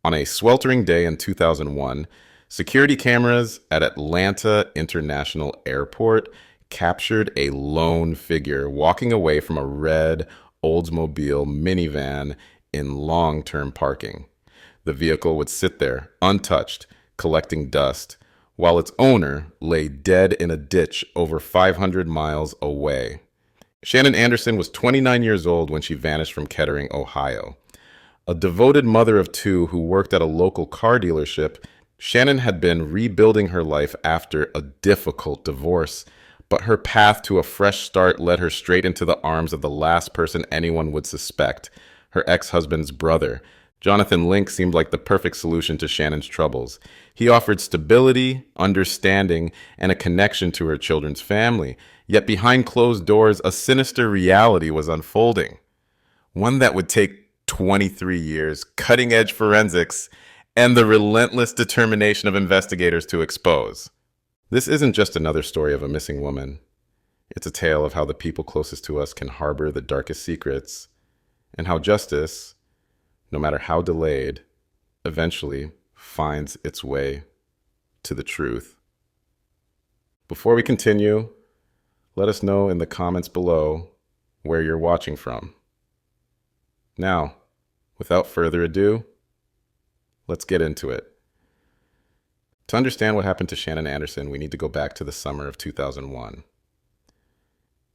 On a sweltering day in 2001, security cameras at Atlanta International Airport captured a lone figure walking away from a red Oldsmobile minivan in long-term parking. The vehicle would sit there, untouched, collecting dust, while its owner lay dead in a ditch over 500 miles away. Shannon Anderson was 29 years old when she vanished from Kettering, Ohio. A devoted mother of two who worked at a local car dealership, Shannon had been rebuilding her life after a difficult divorce, but her path to a fresh start led her straight into the arms of the last person anyone would suspect, her ex-husband's brother. Jonathan Link seemed like the perfect solution to Shannon's troubles. He offered stability, understanding, and a connection to her children's family. Yet behind closed doors, a sinister reality was unfolding. One that would take 23 years, cutting-edge forensics, and the relentless determination of investigators to expose. This isn't just another story of a missing woman. It's a tale of how the people closest to us can harbor the darkest secrets, and how justice, no matter how delayed, eventually finds its way to the truth. Before we continue, let us know in the comments below where you're watching from. Now, without further ado, let's get into it. To understand what happened to Shannon Anderson, we need to go back to the summer of 2001.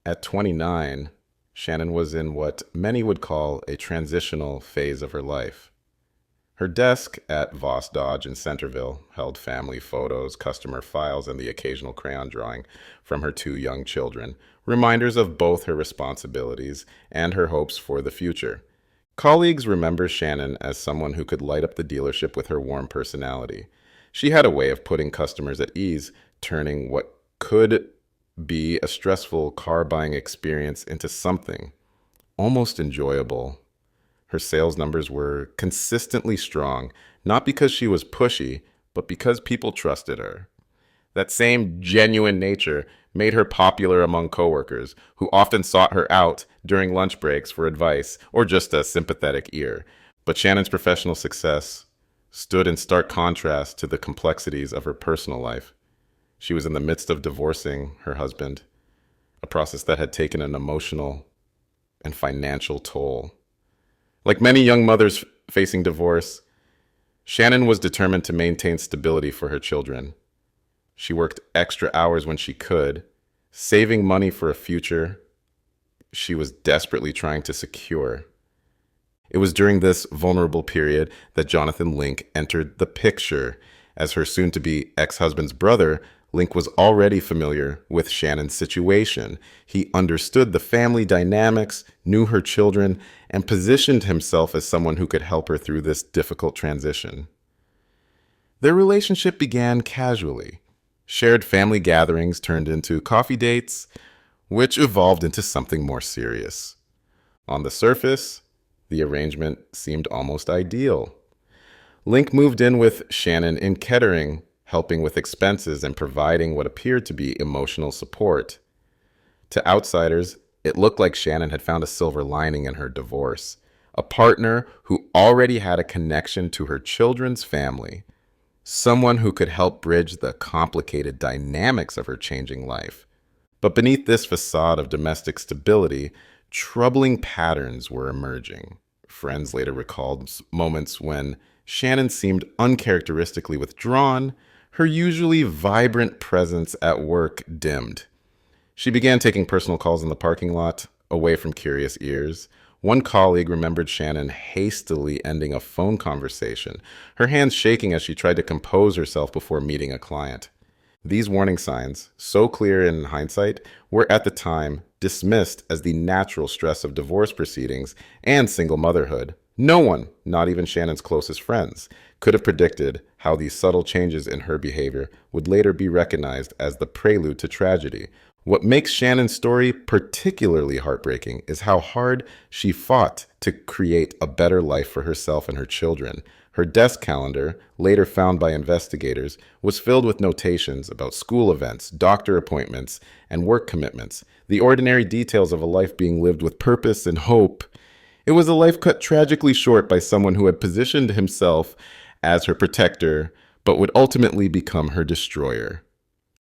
At 29, Shannon was in what many would call a transitional phase of her life. Her desk at Voss Dodge in Centerville held family photos, customer files, and the occasional crayon drawing from her two young children, reminders of both her responsibilities and her hopes for the future. Colleagues remember Shannon as someone who could light up the dealership with her warm personality. She had a way of putting customers at ease, turning what could be a stressful car buying experience into something almost enjoyable. Her sales numbers were consistently strong, not because she was pushy, but because people trusted her. That same genuine nature made her popular among coworkers, who often sought her out during lunch breaks for advice or just a sympathetic ear. But Shannon's professional success stood in stark contrast to the complexities of her personal life. She was in the midst of divorcing her husband, a process that had taken an emotional and financial toll. Like many young mothers facing divorce, Shannon was determined to maintain stability for her children. She worked extra hours when she could, saving money for a future she was desperately trying to secure. It was during this vulnerable period that Jonathan Link entered the picture. As her soon-to-be ex-husband's brother, Link was already familiar with Shannon's situation. He understood the family dynamics, knew her children, and positioned himself as someone who could help her through this difficult transition. Their relationship began casually. Shared family gatherings turned into coffee dates, which evolved into something more serious. On the surface, the arrangement seemed almost ideal. Link moved in with Shannon in Kettering, helping with expenses and providing what appeared to be emotional support. To outsiders, it looked like Shannon had found a silver lining in her divorce, a partner who already had a connection to her children's family, someone who could help bridge the complicated dynamics of her changing life. But beneath this facade of domestic stability, troubling patterns were emerging. Friends later recalled moments when Shannon seemed uncharacteristically withdrawn, her usually vibrant presence at work dimmed. She began taking personal calls in the parking lot, away from curious ears. One colleague remembered Shannon hastily ending a phone conversation, her hands shaking as she tried to compose herself before meeting a client. These warning signs, so clear in hindsight, were at the time dismissed as the natural stress of divorce proceedings and single motherhood. No one, not even Shannon's closest friends, could have predicted how these subtle changes in her behavior would later be recognized as the prelude to tragedy. What makes Shannon's story particularly heartbreaking is how hard she fought to create a better life for herself and her children. Her desk calendar, later found by investigators, was filled with notations about school events, doctor appointments, and work commitments, the ordinary details of a life being lived with purpose and hope. It was a life cut tragically short by someone who had positioned himself as her protector, but would ultimately become her destroyer.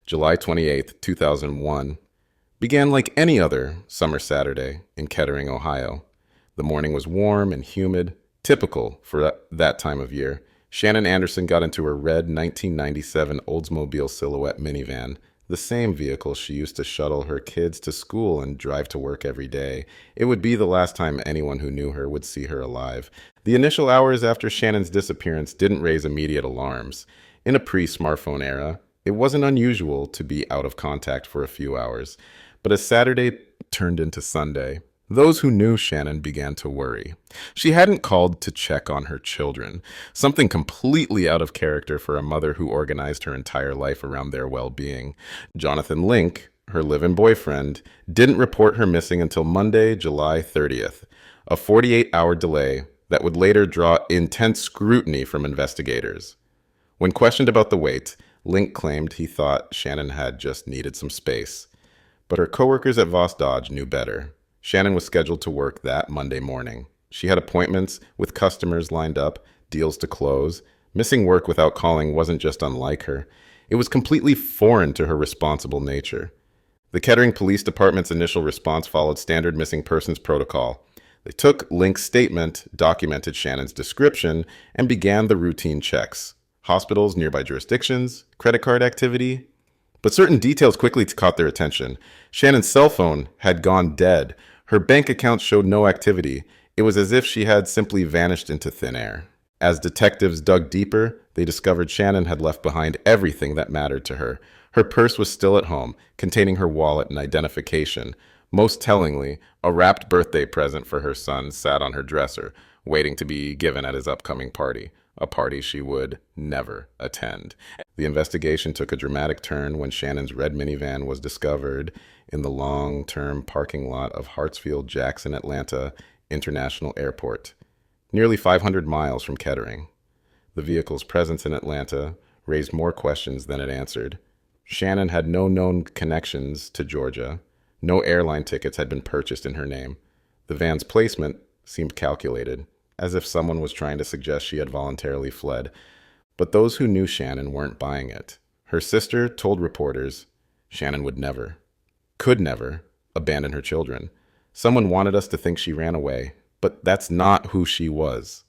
July 28th, 2001, began like any other summer Saturday in Kettering, Ohio. The morning was warm and humid, typical for that time of year. Shannon Anderson got into her red 1997 Oldsmobile Silhouette minivan, the same vehicle she used to shuttle her kids to school and drive to work every day. It would be the last time anyone who knew her would see her alive. The initial hours after Shannon's disappearance didn't raise immediate alarms. In a pre-smartphone era, it wasn't unusual to be out of contact for a few hours. But as Saturday turned into Sunday, those who knew Shannon began to worry. She hadn't called to check on her children, something completely out of character for a mother who organized her entire life around their well-being. Jonathan Link, her live-in boyfriend, didn't report her missing until Monday, July 30th, a 48-hour delay that would later draw intense scrutiny from investigators. When questioned about the wait, Link claimed he thought Shannon had just needed some space. But her coworkers at Voss Dodge knew better. Shannon was scheduled to work that Monday morning. She had appointments with customers lined up, deals to close. Missing work without calling wasn't just unlike her. It was completely foreign to her responsible nature. The Kettering Police Department's initial response followed standard missing persons protocol. They took Link's statement, documented Shannon's description, and began the routine checks. Hospitals, nearby jurisdictions, credit card activity. But certain details quickly caught their attention. Shannon's cell phone had gone dead. Her bank account showed no activity. It was as if she had simply vanished into thin air. As detectives dug deeper, they discovered Shannon had left behind everything that mattered to her. Her purse was still at home, containing her wallet and identification. Most tellingly, a wrapped birthday present for her son sat on her dresser, waiting to be given at his upcoming party, a party she would never attend. The investigation took a dramatic turn when Shannon's red minivan was discovered in the long-term parking lot of Hartsfield-Jackson Atlanta International Airport, nearly 500 miles from Kettering. The vehicle's presence in Atlanta raised more questions than it answered. Shannon had no known connections to Georgia. No airline tickets had been purchased in her name. The van's placement seemed calculated, as if someone was trying to suggest she had voluntarily fled. But those who knew Shannon weren't buying it. Her sister told reporters Shannon would never, could never, abandon her children. Someone wanted us to think she ran away, but that's not who she was.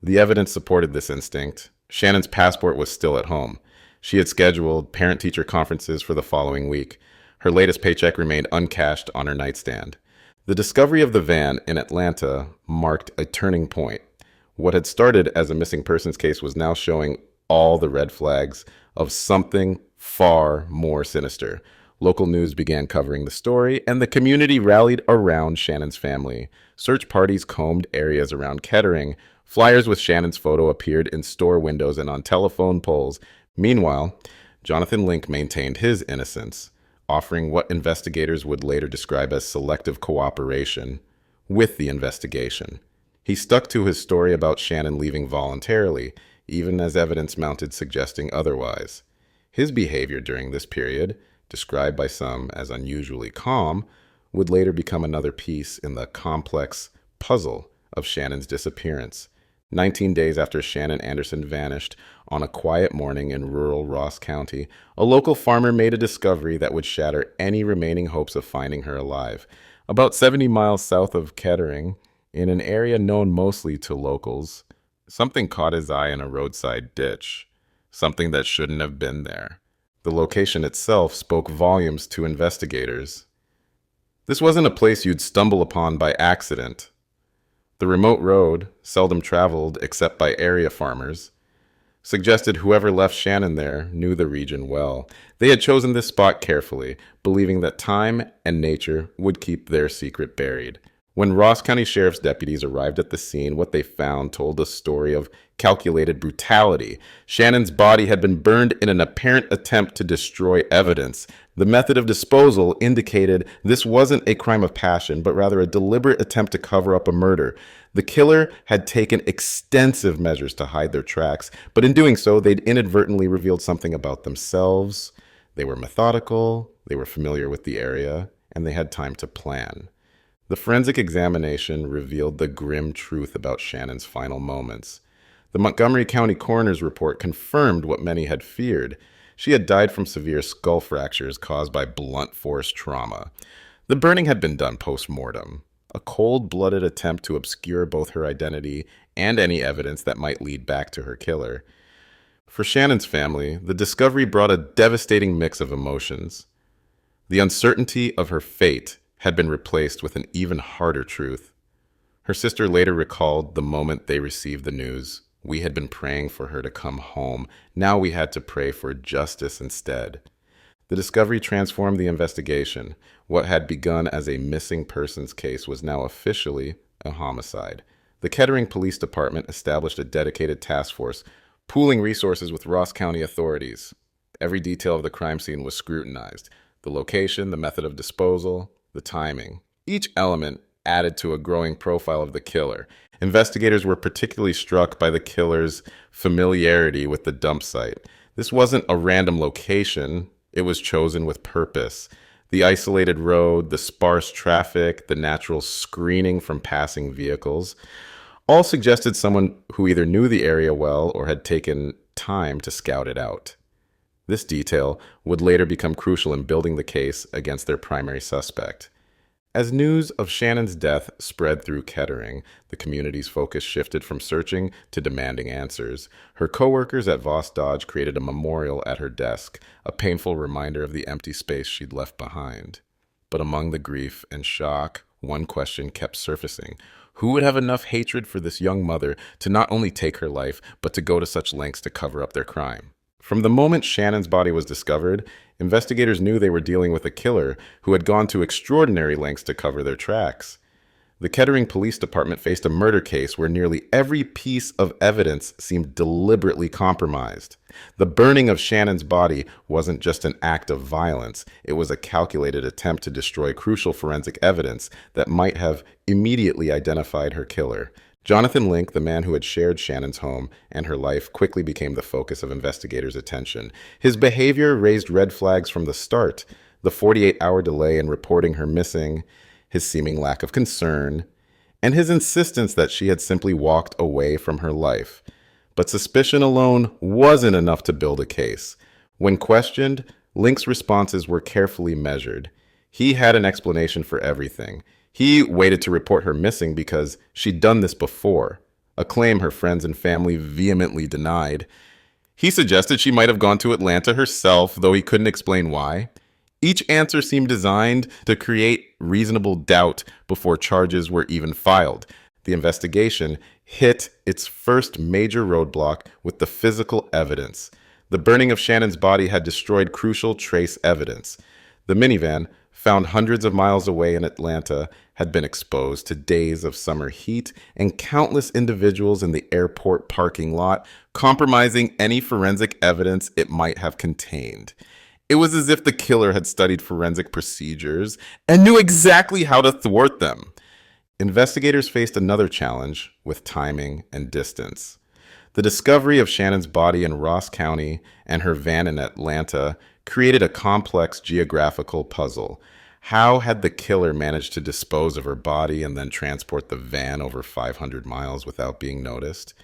The evidence supported this instinct. Shannon's passport was still at home. She had scheduled parent-teacher conferences for the following week. Her latest paycheck remained uncashed on her nightstand. The discovery of the van in Atlanta marked a turning point. What had started as a missing persons case was now showing all the red flags of something far more sinister. Local news began covering the story, and the community rallied around Shannon's family. Search parties combed areas around Kettering. Flyers with Shannon's photo appeared in store windows and on telephone poles. Meanwhile, Jonathan Link maintained his innocence, offering what investigators would later describe as selective cooperation with the investigation. He stuck to his story about Shannon leaving voluntarily, even as evidence mounted suggesting otherwise. His behavior during this period, described by some as unusually calm, would later become another piece in the complex puzzle of Shannon's disappearance. 19 days after Shannon Anderson vanished, on a quiet morning in rural Ross County, a local farmer made a discovery that would shatter any remaining hopes of finding her alive. About 70 miles south of Kettering, in an area known mostly to locals, something caught his eye in a roadside ditch, something that shouldn't have been there. The location itself spoke volumes to investigators. This wasn't a place you'd stumble upon by accident. The remote road, seldom traveled except by area farmers, suggested whoever left Shannon there knew the region well. They had chosen this spot carefully, believing that time and nature would keep their secret buried. When Ross County Sheriff's deputies arrived at the scene, what they found told a story of calculated brutality. Shannon's body had been burned in an apparent attempt to destroy evidence. The method of disposal indicated this wasn't a crime of passion, but rather a deliberate attempt to cover up a murder. The killer had taken extensive measures to hide their tracks, but in doing so, they'd inadvertently revealed something about themselves. They were methodical, they were familiar with the area, and they had time to plan. The forensic examination revealed the grim truth about Shannon's final moments. The Montgomery County coroner's report confirmed what many had feared. She had died from severe skull fractures caused by blunt force trauma. The burning had been done post-mortem, a cold-blooded attempt to obscure both her identity and any evidence that might lead back to her killer. For Shannon's family, the discovery brought a devastating mix of emotions. The uncertainty of her fate had been replaced with an even harder truth. Her sister later recalled the moment they received the news. We had been praying for her to come home. Now we had to pray for justice instead. The discovery transformed the investigation. What had begun as a missing persons case was now officially a homicide. The Kettering Police Department established a dedicated task force, pooling resources with Ross County authorities. Every detail of the crime scene was scrutinized. The location, the method of disposal, the timing. Each element added to a growing profile of the killer. Investigators were particularly struck by the killer's familiarity with the dump site. This wasn't a random location. It was chosen with purpose. The isolated road, the sparse traffic, the natural screening from passing vehicles, all suggested someone who either knew the area well or had taken time to scout it out. This detail would later become crucial in building the case against their primary suspect. As news of Shannon's death spread through Kettering, the community's focus shifted from searching to demanding answers. Her coworkers at Voss Dodge created a memorial at her desk, a painful reminder of the empty space she'd left behind. But among the grief and shock, one question kept surfacing. Who would have enough hatred for this young mother to not only take her life, but to go to such lengths to cover up their crime? From the moment Shannon's body was discovered, investigators knew they were dealing with a killer who had gone to extraordinary lengths to cover their tracks. The Kettering Police Department faced a murder case where nearly every piece of evidence seemed deliberately compromised. The burning of Shannon's body wasn't just an act of violence, it was a calculated attempt to destroy crucial forensic evidence that might have immediately identified her killer. Jonathan Link, the man who had shared Shannon's home and her life, quickly became the focus of investigators' attention. His behavior raised red flags from the start. The 48-hour delay in reporting her missing, his seeming lack of concern, and his insistence that she had simply walked away from her life. But suspicion alone wasn't enough to build a case. When questioned, Link's responses were carefully measured. He had an explanation for everything. He waited to report her missing because she'd done this before, a claim her friends and family vehemently denied. He suggested she might have gone to Atlanta herself, though he couldn't explain why. Each answer seemed designed to create reasonable doubt before charges were even filed. The investigation hit its first major roadblock with the physical evidence. The burning of Shannon's body had destroyed crucial trace evidence. The minivan, found hundreds of miles away in Atlanta, had been exposed to days of summer heat and countless individuals in the airport parking lot, compromising any forensic evidence it might have contained. It was as if the killer had studied forensic procedures and knew exactly how to thwart them. Investigators faced another challenge with timing and distance. The discovery of Shannon's body in Ross County and her van in Atlanta created a complex geographical puzzle. How had the killer managed to dispose of her body and then transport the van over 500 miles without being noticed?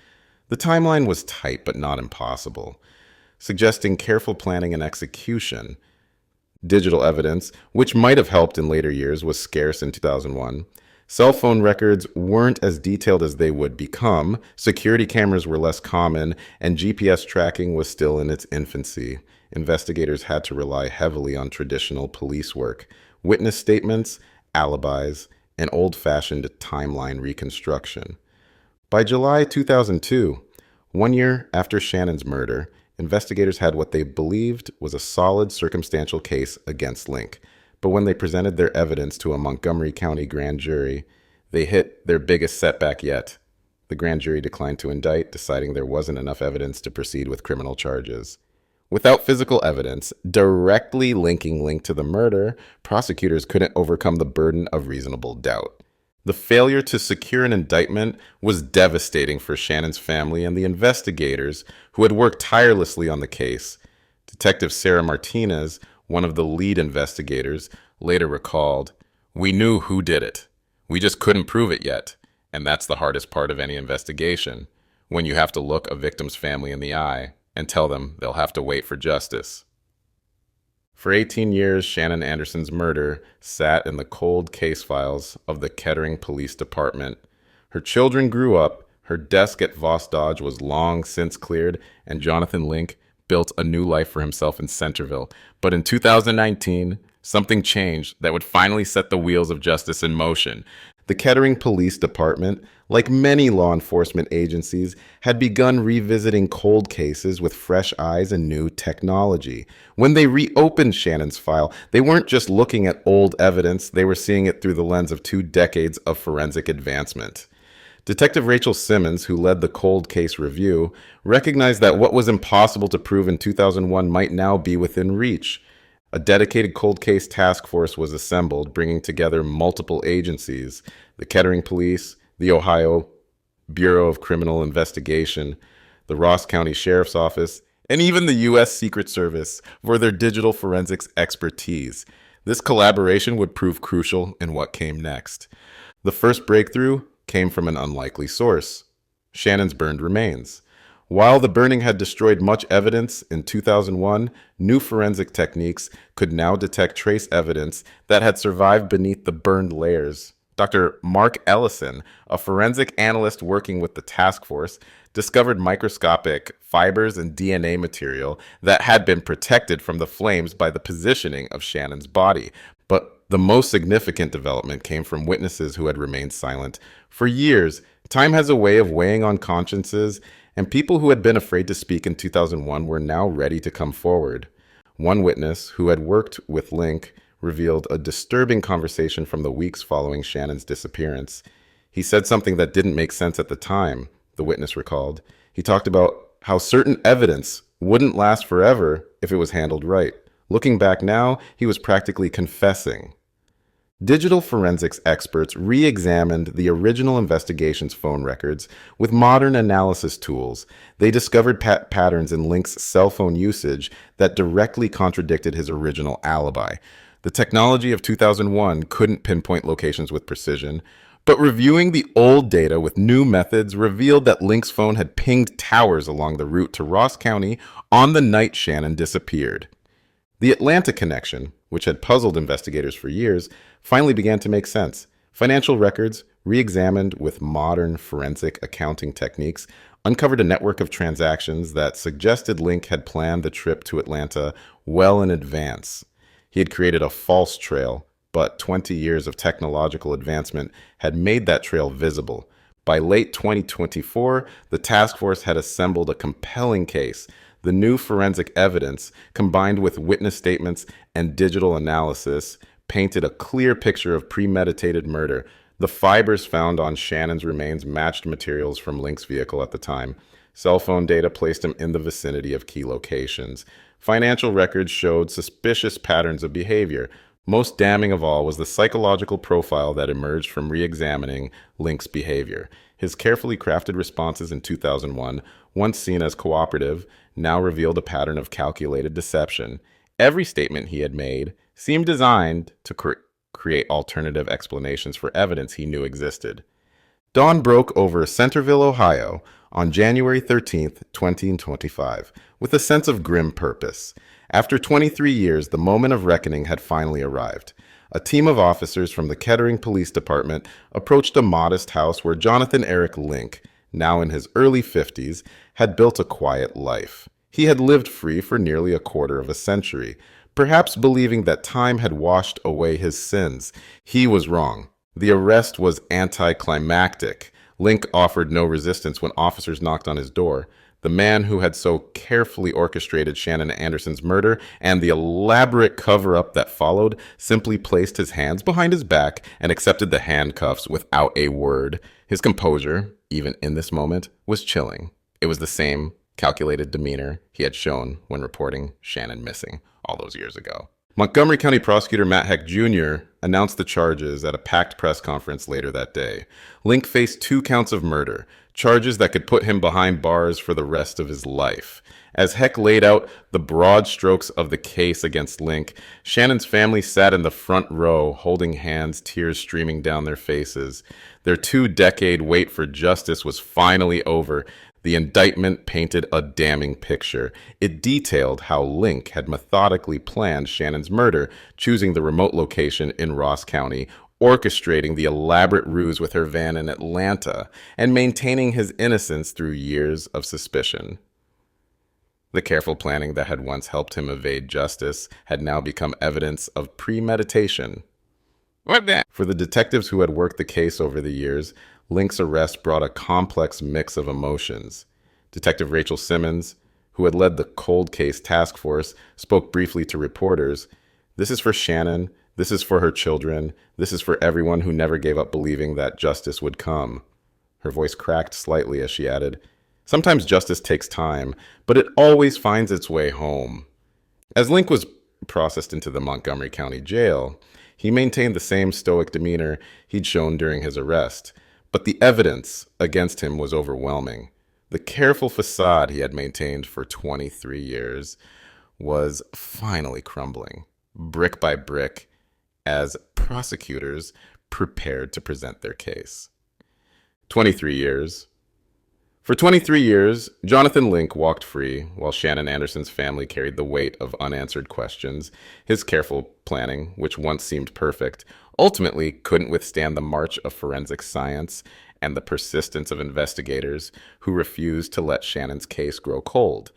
The timeline was tight but not impossible, suggesting careful planning and execution. Digital evidence, which might have helped in later years, was scarce in 2001. Cell phone records weren't as detailed as they would become, security cameras were less common, and GPS tracking was still in its infancy. Investigators had to rely heavily on traditional police work, witness statements, alibis, and old-fashioned timeline reconstruction. By July 2002, 1 year after Shannon's murder, investigators had what they believed was a solid circumstantial case against Link. But when they presented their evidence to a Montgomery County grand jury, they hit their biggest setback yet. The grand jury declined to indict, deciding there wasn't enough evidence to proceed with criminal charges. Without physical evidence directly linking Link to the murder, prosecutors couldn't overcome the burden of reasonable doubt. The failure to secure an indictment was devastating for Shannon's family and the investigators who had worked tirelessly on the case. Detective Sarah Martinez, one of the lead investigators, later recalled, "We knew who did it. We just couldn't prove it yet. And that's the hardest part of any investigation, when you have to look a victim's family in the eye and tell them they'll have to wait for justice. For 18 years, Shannon Anderson's murder sat in the cold case files of the Kettering Police Department. Her children grew up, her desk at Voss Dodge was long since cleared, and Jonathan Link built a new life for himself in Centerville. But in 2019, something changed that would finally set the wheels of justice in motion. The Kettering Police Department, like many law enforcement agencies, had begun revisiting cold cases with fresh eyes and new technology. When they reopened Shannon's file, they weren't just looking at old evidence, they were seeing it through the lens of 2 decades of forensic advancement. Detective Rachel Simmons, who led the cold case review, recognized that what was impossible to prove in 2001 might now be within reach. A dedicated cold case task force was assembled, bringing together multiple agencies: the Kettering Police, the Ohio Bureau of Criminal Investigation, the Ross County Sheriff's Office, and even the U.S. Secret Service for their digital forensics expertise. This collaboration would prove crucial in what came next. The first breakthrough came from an unlikely source: Shannon's burned remains. While the burning had destroyed much evidence in 2001, new forensic techniques could now detect trace evidence that had survived beneath the burned layers. Dr. Mark Ellison, a forensic analyst working with the task force, discovered microscopic fibers and DNA material that had been protected from the flames by the positioning of Shannon's body. But the most significant development came from witnesses who had remained silent. For years, time has a way of weighing on consciences, and people who had been afraid to speak in 2001 were now ready to come forward. One witness, who had worked with Link, revealed a disturbing conversation from the weeks following Shannon's disappearance. He said something that didn't make sense at the time, the witness recalled. He talked about how certain evidence wouldn't last forever if it was handled right. Looking back now, he was practically confessing. Digital forensics experts re-examined the original investigation's phone records with modern analysis tools. They discovered patterns in Link's cell phone usage that directly contradicted his original alibi. The technology of 2001 couldn't pinpoint locations with precision, but reviewing the old data with new methods revealed that Link's phone had pinged towers along the route to Ross County on the night Shannon disappeared. The Atlanta connection, which had puzzled investigators for years, finally began to make sense. Financial records, re-examined with modern forensic accounting techniques, uncovered a network of transactions that suggested Link had planned the trip to Atlanta well in advance. He had created a false trail, but 20 years of technological advancement had made that trail visible. By late 2024, the task force had assembled a compelling case. The new forensic evidence, combined with witness statements and digital analysis, painted a clear picture of premeditated murder. The fibers found on Shannon's remains matched materials from Link's vehicle at the time. Cell phone data placed him in the vicinity of key locations. Financial records showed suspicious patterns of behavior. Most damning of all was the psychological profile that emerged from re-examining Link's behavior. His carefully crafted responses in 2001, once seen as cooperative, now revealed a pattern of calculated deception. Every statement he had made seemed designed to create alternative explanations for evidence he knew existed. Dawn broke over Centerville, Ohio, on January 13, 2025, with a sense of grim purpose. After 23 years, the moment of reckoning had finally arrived. A team of officers from the Kettering Police Department approached a modest house where Jonathan Eric Link, now in his early 50s, had built a quiet life. He had lived free for nearly a quarter of a century, perhaps believing that time had washed away his sins. He was wrong. The arrest was anticlimactic. Link offered no resistance when officers knocked on his door. The man who had so carefully orchestrated Shannon Anderson's murder and the elaborate cover-up that followed simply placed his hands behind his back and accepted the handcuffs without a word. His composure, even in this moment, was chilling. It was the same calculated demeanor he had shown when reporting Shannon missing all those years ago. Montgomery County Prosecutor Matt Heck Jr. announced the charges at a packed press conference later that day. Link faced 2 counts of murder, charges that could put him behind bars for the rest of his life. As Heck laid out the broad strokes of the case against Link, Shannon's family sat in the front row, holding hands, tears streaming down their faces. Their 2-decade wait for justice was finally over. The indictment painted a damning picture. It detailed how Link had methodically planned Shannon's murder, choosing the remote location in Ross County, orchestrating the elaborate ruse with her van in Atlanta, and maintaining his innocence through years of suspicion. The careful planning that had once helped him evade justice had now become evidence of premeditation. What the? For the detectives who had worked the case over the years, Link's arrest brought a complex mix of emotions. Detective Rachel Simmons, who had led the cold case task force, spoke briefly to reporters. "This is for Shannon. This is for her children. This is for everyone who never gave up believing that justice would come." Her voice cracked slightly as she added, "Sometimes justice takes time, but it always finds its way home." As Link was processed into the Montgomery County Jail, he maintained the same stoic demeanor he'd shown during his arrest. But the evidence against him was overwhelming. The careful facade he had maintained for 23 years was finally crumbling, brick by brick, as prosecutors prepared to present their case. 23 years. For 23 years, Jonathan Link walked free while Shannon Anderson's family carried the weight of unanswered questions. His careful planning, which once seemed perfect, ultimately couldn't withstand the march of forensic science and the persistence of investigators who refused to let Shannon's case grow cold.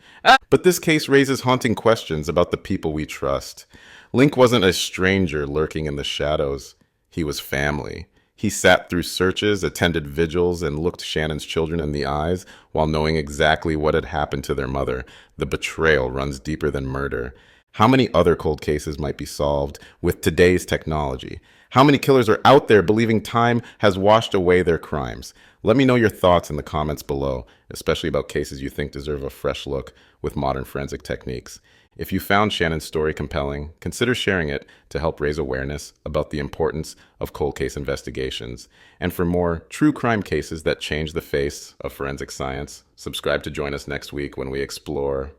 But this case raises haunting questions about the people we trust. Link wasn't a stranger lurking in the shadows. He was family. He sat through searches, attended vigils, and looked Shannon's children in the eyes while knowing exactly what had happened to their mother. The betrayal runs deeper than murder. How many other cold cases might be solved with today's technology? How many killers are out there believing time has washed away their crimes? Let me know your thoughts in the comments below, especially about cases you think deserve a fresh look with modern forensic techniques. If you found Shannon's story compelling, consider sharing it to help raise awareness about the importance of cold case investigations. And for more true crime cases that change the face of forensic science, subscribe to join us next week when we explore